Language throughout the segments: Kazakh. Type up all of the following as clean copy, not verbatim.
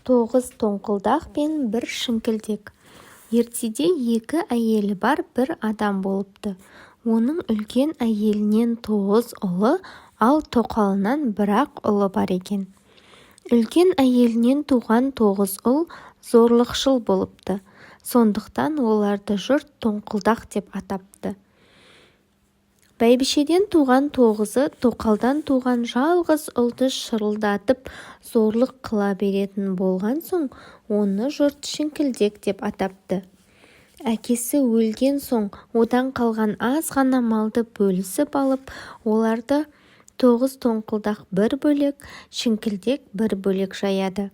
Тоғыз тоңқылдақ пен бір шіңкілдек. Ертеде екі әйелі бар бір адам болыпты. Оның үлкен әйелінен 9 ұлы, ал тоқалынан бір-ақ ұлы бар екен. Үлкен әйелінен туған 9 ұл зорлықшыл болыпты. Сондықтан оларды жұрт тоңқылдақ деп атапты. Бәйбішеден туған 9-ы тоқалдан туған жалғыз ұлды шырылдатып зорлық қыла беретін болған соң, оны жұрт шіңкілдек деп атапты. Әкесі өлген соң одан қалған аз ғана малды бөлісіп алып, оларды 9 тоңқылдақ бір бөлек, шіңкілдек бір бөлек жаяды.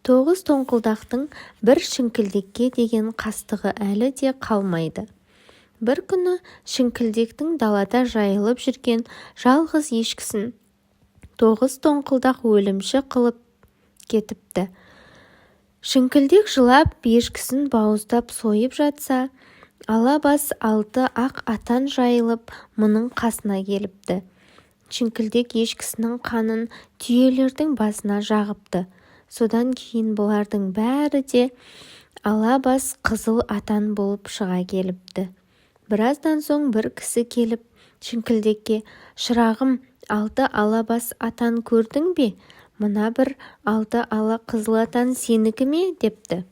9 тоңқылдақтың бір шіңкілдекке деген қастығы әлі де қалмайды. Бір күні шіңкілдектің далада жайылып жүрген жалғыз ешкісін 9 тоңқылдақ өлімші қылып кетіпті. Шіңкілдек жылап ешкісін бауыздап сойып жатса, ала бас 6 ақ атан жайылып мұның қасына келіпті. Шіңкілдек ешкісінің қанын түйелердің басына жағыпты. Содан кейін бұлардың бәрі де ала бас қызыл атан болып шыға келіпті. Біраздан соң бір кісі келіп шіңкілдекке: «Шырағым, 6 ала бас атан көрдің бе? Мына бір 6 ала қызыл атан сенікі ме?» депті.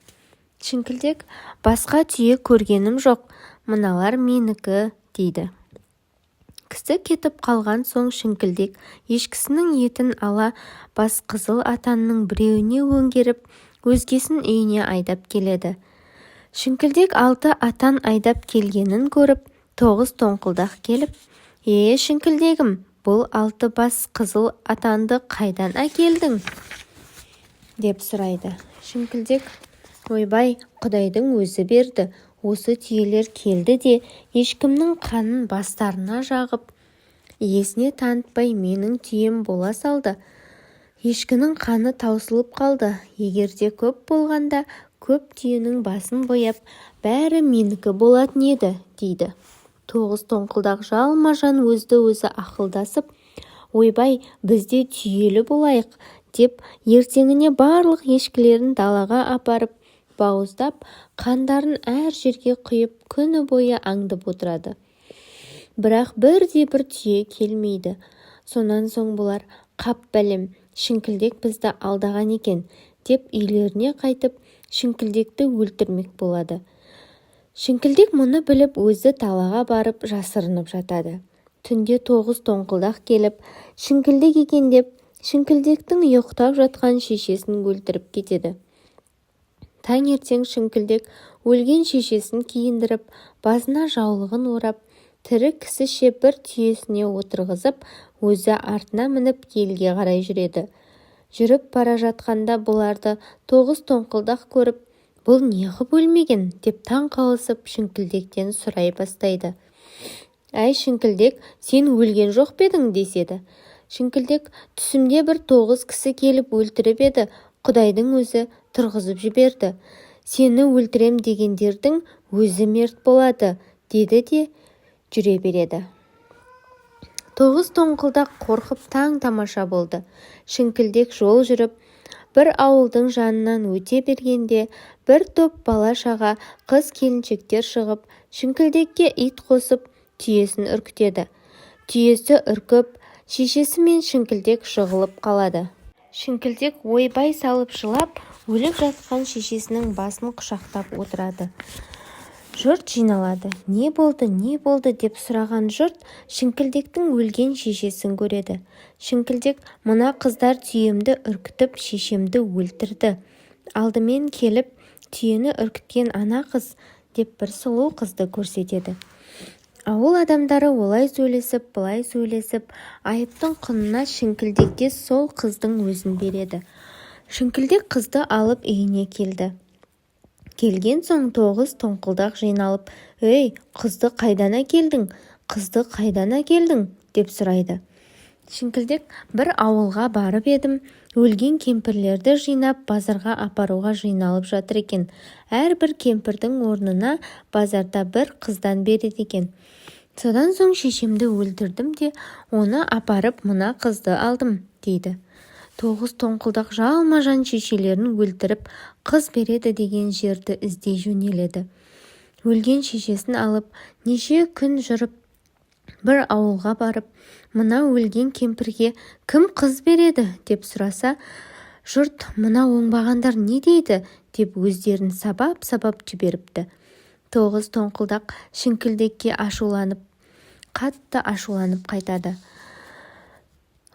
Шіңкілдек: «Басқа түйе көргенім жоқ, мыналар менікі» дейді. Кісі кетіп қалған соң шіңкілдек ешкісінің етін ала бас қызыл атанның біреуіне өңгеріп, өзгесін үйіне айдап келеді. Шіңкілдек 6 атан айдап келгенін көріп, 9 тоңқылдақ келіп: Шіңкілдегім, бұл 6 бас қызыл атанды қайдан әкелдің?» деп сұрайды. Шіңкілдек: «Ойбай, Құдайдың өзі берді. Осы түйелер келді де ешкімнің қанын бастарына жағып, иесіне танытпай менің түйем бола салды. Ешкінің қаны таусылып қалды. Егерде көп болғанда, көп түйенің басын бояп, бәрі менікі болатын еді» дейді. 9 тоңқылдақ жалма-жан өзді-өзі ақылдасып: «Ойбай, бізде түйелі болайық» деп, ертеңіне барлық ешкілерін далаға апарып, бауыздап, қандарын әр жерге құйып, күні бойы аңдып отырады. Бірақ бірде-бір түйе келмейді. Сонан соң бұлар: «Қап бәлем, шіңкілдек бізді алдаған екен» деп үйлеріне қайтып, шіңкілдекті өлтірмек болады. Шіңкілдек мұны біліп өзі далаға барып жасырынып жатады. Түнде 9 тоңқылдақ келіп, шіңкілдек екен деп, шіңкілдектің ұйықтап жатқан шешесін өлтіріп кетеді. Таңертең шіңкілдек өлген шешесін киіндіріп, басына жаулығын орап, тірі кісіше бір түйесіне отырғызып, өзі артына мініп елге қарай жүреді. Жүріп бара жатқанда бұларды 9 тоңқылдақ көріп, «Бұл неғып өлмеген?» деп таң қалысып шіңкілдектен сұрай бастайды. «Әй шіңкілдек, сен өлген жоқ па едің?» деседі. Шіңкілдек: «Түсімде бір 9 кісі келіп өлтіріп еді, Құдайдың өзі тұрғызып жіберді. Сені өлтірем дегендердің өзі мерт болады» деді де жүре береді. 9 тоңқылдақ қорқып таң-тамаша болды. Шіңкілдек жол жүріп, бір ауылдың жанынан өте бергенде, бір топ бала-шаға, қыз-келіншектер шығып, шіңкілдекке ит қосып, түйесін үркітеді. Түйесі үркіп, шешесі мен шіңкілдек жығылып қалады. Шіңкілдек ойбай салып жылап, өліп жатқан шешесінің басын құшақтап отырады. Жұрт жиналады. «Не болды?» деп сұраған жұрт шіңкілдектің өлген шешесін көреді. Шіңкілдек: «Мына қыздар түйемді үркітіп, шешемді өлтірді. Алдымен келіп, түйені үркіткен ана қыз» деп бір сұлу қызды көрсетеді. Ауыл адамдары олай сөйлесіп, былай сөйлесіп, айыптың құнына шіңкілдекке сол қыздың өзін береді. Шіңкілдек қызды алып үйіне келді. Келген соң 9 тоңқылдақ жиналып: «Ей, қызды қайдан әкелдің? Қызды қайдан әкелдің?» деп сұрайды. Шіңкілдек: «Бір ауылға барып едім, өлген кемпірлерді жинап, базарға апаруға жиналып жатыр екен. Әрбір кемпірдің орнына базарда бір қыздан береді екен. Содан соң шешемді өлтірдім де, оны апарып мына қызды алдым» дейді. тоғыз тоңқылдақ жалма-жан шешелерін өлтіріп қыз береді деген жерді іздей жөнеледі. Өлген шешесін алып неше күн жүріп бір ауылға барып, мына өлген кемпірге кім қыз береді деп сұраса, жұрт мына оңбағандар не дейді деп өздерін сабап-сабап жіберіпті. Тоғыз тоңқылдақ шіңкілдекке қатты ашуланып қайтады.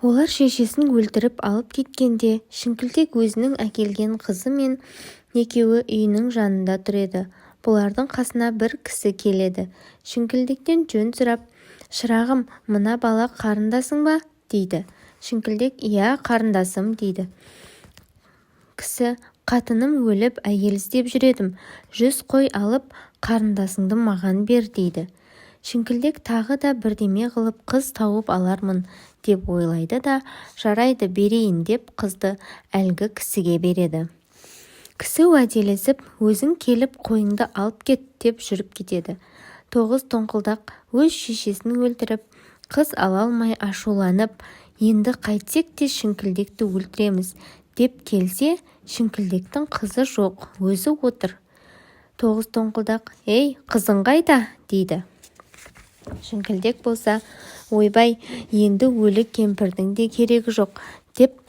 Олар шешесін өлтіріп алып кеткенде шіңкілдек өзінің әкелген қызы мен екеуі үйінің жанында тұр еді. Бұлардың қасына бір кісі келеді. Шіңкілдектен жөн сұрап, «Шырағым, мына бала қарындасың ба?» дейді. Шіңкілдек, «Иә, қарындасым» дейді. Кісі, «Қатыным өліп, әйел іздеп жүредім. 100 қой алып, қарындасыңды маған бер» дейді. Шіңкілдек тағы да бірдеме қылып қыз тауып алармын деп ойлайды да, «Жарайды, берейін» деп қызды әлгі кісіге береді. Кісі уәделесіп, «Өзің келіп қойыңды алып кет» деп жүріп кетеді. Тоғыз тоңқылдақ өз шешесін өлтіріп, қыз ала алмай ашуланып, «Енді қайтсек те шіңкілдекті өлтіреміз» деп келсе, шіңкілдектің қызы жоқ, өзі отыр. Тоғыз тоңқылдақ, «Ей, қызың қайда?» дейді. Шіңкілдек болса, «Ойбай, енді өлі кемпірдің де керегі жоқ» деп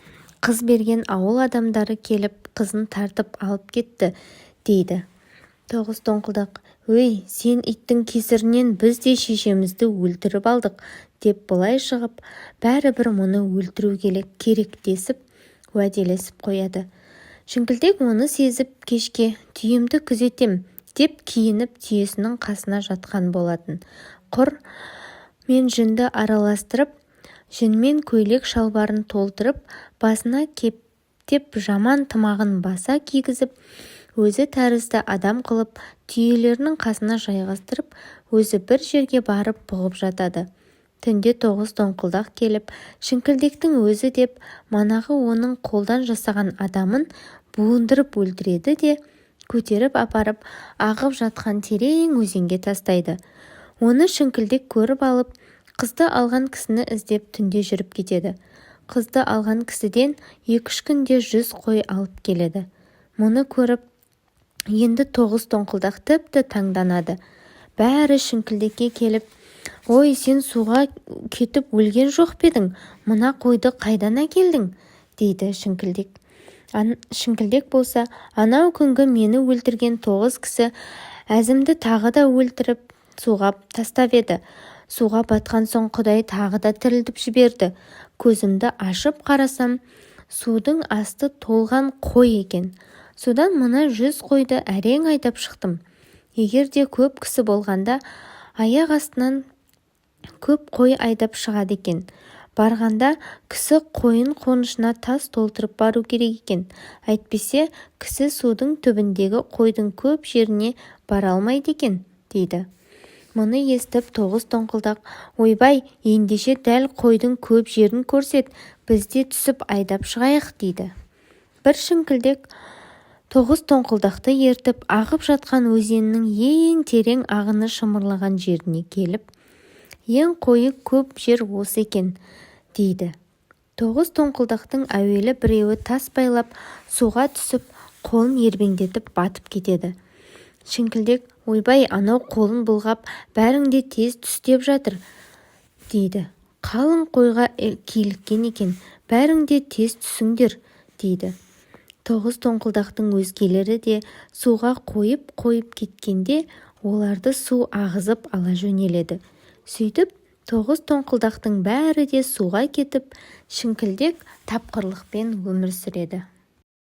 қыз берген ауыл адамдары келіп, қызын тартып алып кетті дейді. Тоғыз тоңқылдақ, «Өй, сен иттің кесірінен біз де шешемізді өлтіріп алдық» деп былай шығып, бәрібір мұны өлтіру керек десіп, уәделесіп қояды. Шіңкілдек оны сезіп, кешке «Түйемді күзетем» деп киініп түйесінің қасына жатқан болатын. Құр мен жүнді араластырып, жүнмен көйлек шалбарын толтырып, басына кептеп жаман тымағын баса кигізіп, өзі тәрізді адам қылып, түйелерінің қасына жайғастырып, өзі бір жерге барып бұғып жатады. Түнде тоғыз тоңқылдақ келіп, шіңкілдектің өзі деп, манағы оның қолдан жасаған адамын буындырып өлтіреді де, көтеріп апарып, ағып жатқан терең өзенге тастайды. Оны шіңкілдек көріп алып, қызды алған кісіні іздеп түнде жүріп кетеді. Қызды алған кісіден 2-3 күнде 100 қой алып келеді. Мұны көріп, енді тоғыз тоңқылдақ тіпті таңданады. Бәрі шіңкілдекке келіп, «Ой, сен суға кетіп өлген жоқ пе едің? Мына қойды қайдан әкелдің?» дейді шіңкілдек. Шіңкілдек болса, «Анау күнгі мені өлтірген 9 кісі әзімді тағы да өлтіріп, суға тастап еді. Суға батқан соң Құдай тағы да тірілтіп жіберді. Көзімді ашып қарасам, судың асты толған қой екен. Судан мына 100 қойды әрең айдап шықтым. Егер де көп кісі болғанда, аяқ астынан көп қой айдап шығады екен. Барғанда кісі қойын қонышына тас толтырып бару керек екен. Әйтпесе кісі судың түбіндегі қойдың көп жеріне бара алмайды екен» дейді. Мұны естіп тоғыз тоңқылдақ, «Ойбай, ендеше дәл қойдың көп жерін көрсет, біз де түсіп айдап шығайық» дейді. Бір шіңкілдек тоғыз тоңқылдақты ертіп, ағып жатқан өзеннің ең терең ағыны шымырлаған жеріне келіп, «Ең қойы көп жер осы екен» дейді. Тоғыз тоңқылдақтың әуелі біреуі тас байлап, суға түсіп, қолын ербеңдетіп батып кетеді. Шіңкілдек, «Ойбай, анау қолын бұлғап, бәрің де тез түс деп жатыр» дейді. «Қалың қойға киліккен екен, бәрің де тез түсіңдер» дейді. Тоғыз тоңқылдақтың өзгелері де суға қойып кеткенде, оларды су ағызып ала жөнеледі. Сөйтіп, тоғыз тоңқылдақтың бәрі де суға кетіп, шіңкілдек тапқырлықпен өмір сүреді.